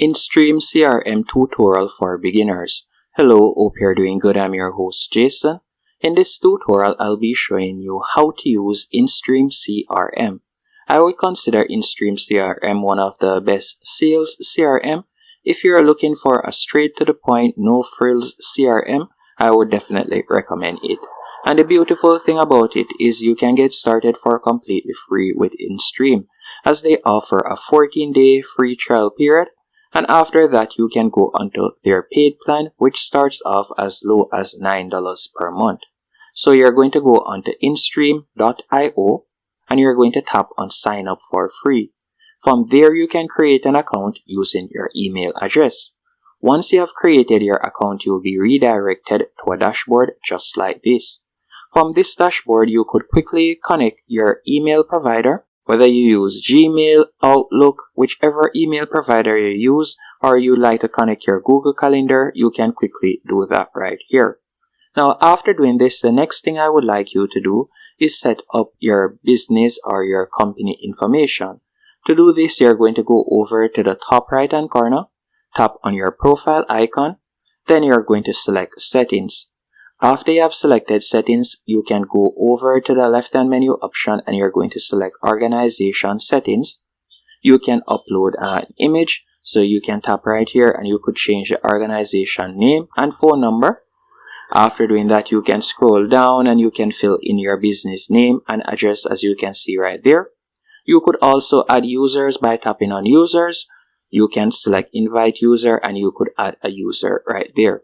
Instream CRM tutorial for beginners. Hello, hope you're doing good. I'm your host Jason. In this tutorial, I'll be showing you how to use Instream CRM. I would consider Instream CRM one of the best sales CRM. If you're looking for a straight to the point, no frills CRM, I would definitely recommend it. And the beautiful thing about it is you can get started for completely free with Instream, as they offer a 14-day free trial period. And after that, you can go onto their paid plan, which starts off as low as $9 per month. So you're going to go onto Instream.io and you're going to tap on sign up for free. From there, you can create an account using your email address. Once you have created your account, you'll be redirected to a dashboard just like this. From this dashboard, you could quickly connect your email provider, whether you use Gmail, Outlook, whichever email provider you use, or you like to connect your Google Calendar, you can quickly do that right here. Now, after doing this, the next thing I would like you to do is set up your business or your company information. To do this, you're going to go over to the top right hand corner, tap on your profile icon, then you're going to select settings. After you have selected settings, you can go over to the left hand menu option and you're going to select organization settings. You can upload an image, so you can tap right here and you could change the organization name and phone number. After doing that, you can scroll down and you can fill in your business name and address, as you can see right there. You could also add users by tapping on users. You can select invite user and you could add a user right there.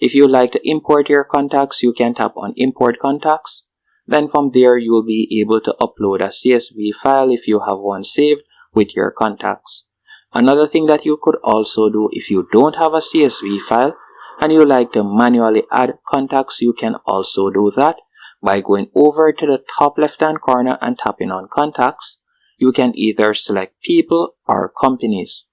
If you like to import your contacts, you can tap on import contacts. Then from there, you will be able to upload a CSV file if you have one saved with your contacts. Another thing that you could also do, if you don't have a CSV file and you like to manually add contacts, you can also do that by going over to the top left hand corner and tapping on contacts. You can either select people or companies.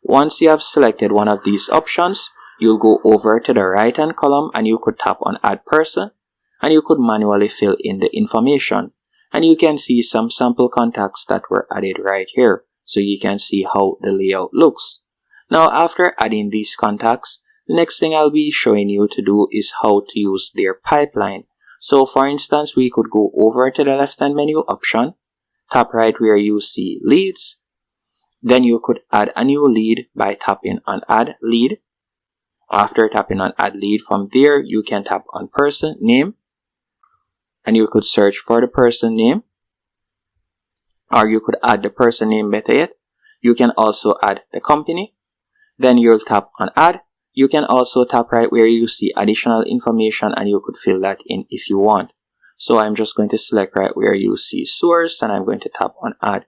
Once you have selected one of these options, you'll go over to the right hand column and you could tap on add person and you could manually fill in the information. And you can see some sample contacts that were added right here. So you can see how the layout looks. Now, after adding these contacts, the next thing I'll be showing you to do is how to use their pipeline. So for instance, we could go over to the left hand menu option, tap right where you see leads. Then you could add a new lead by tapping on add lead. After tapping on add lead, from there, you can tap on person name and you could search for the person name, or you could add the person name better yet. You can also add the company. Then you'll tap on add. You can also tap right where you see additional information and you could fill that in if you want. So I'm just going to select right where you see source and I'm going to tap on add.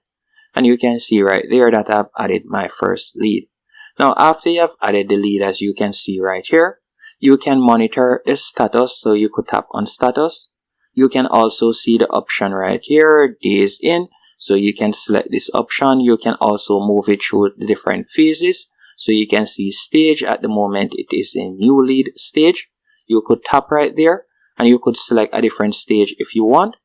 And you can see right there that I've added my first lead. Now, after you have added the lead, as you can see right here, you can monitor the status. So you could tap on status. You can also see the option right here, days in. So you can select this option. You can also move it through the different phases. So you can see stage. At the moment, it is in new lead stage. You could tap right there and you could select a different stage if you want.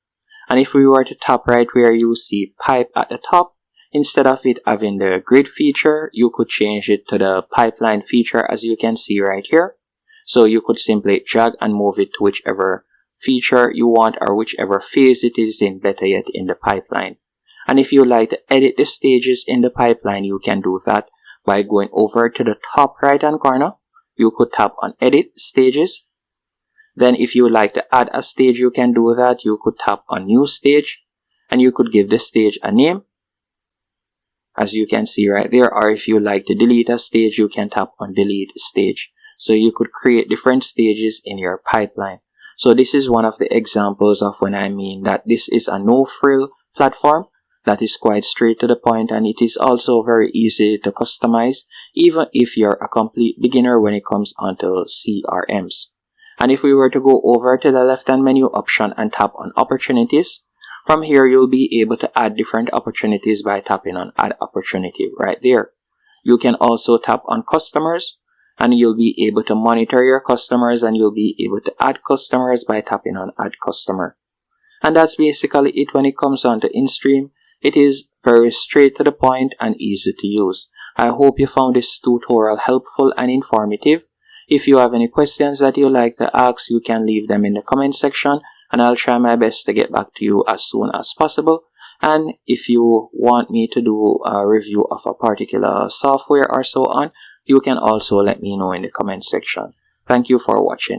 And if we were to tap right where you see pipe at the top, instead of it having the grid feature, you could change it to the pipeline feature, as you can see right here. So you could simply drag and move it to whichever feature you want or whichever phase it is in, better yet in the pipeline. And if you like to edit the stages in the pipeline, you can do that by going over to the top right hand corner. You could tap on edit stages. Then if you like to add a stage, you can do that. You could tap on new stage and you could give the stage a name, as you can see right there. Or if you like to delete a stage, you can tap on delete stage. So you could create different stages in your pipeline. So this is one of the examples of when I mean that this is a no-frill platform that is quite straight to the point, and it is also very easy to customize, even if you're a complete beginner when it comes onto CRMs. And if we were to go over to the left-hand menu option and tap on opportunities, from here, you'll be able to add different opportunities by tapping on add opportunity right there. You can also tap on customers and you'll be able to monitor your customers and you'll be able to add customers by tapping on add customer. And that's basically it when it comes on to Instream. It is very straight to the point and easy to use. I hope you found this tutorial helpful and informative. If you have any questions that you'd like to ask, you can leave them in the comment section, and I'll try my best to get back to you as soon as possible. And if you want me to do a review of a particular software or so on, you can also let me know in the comment section. Thank you for watching.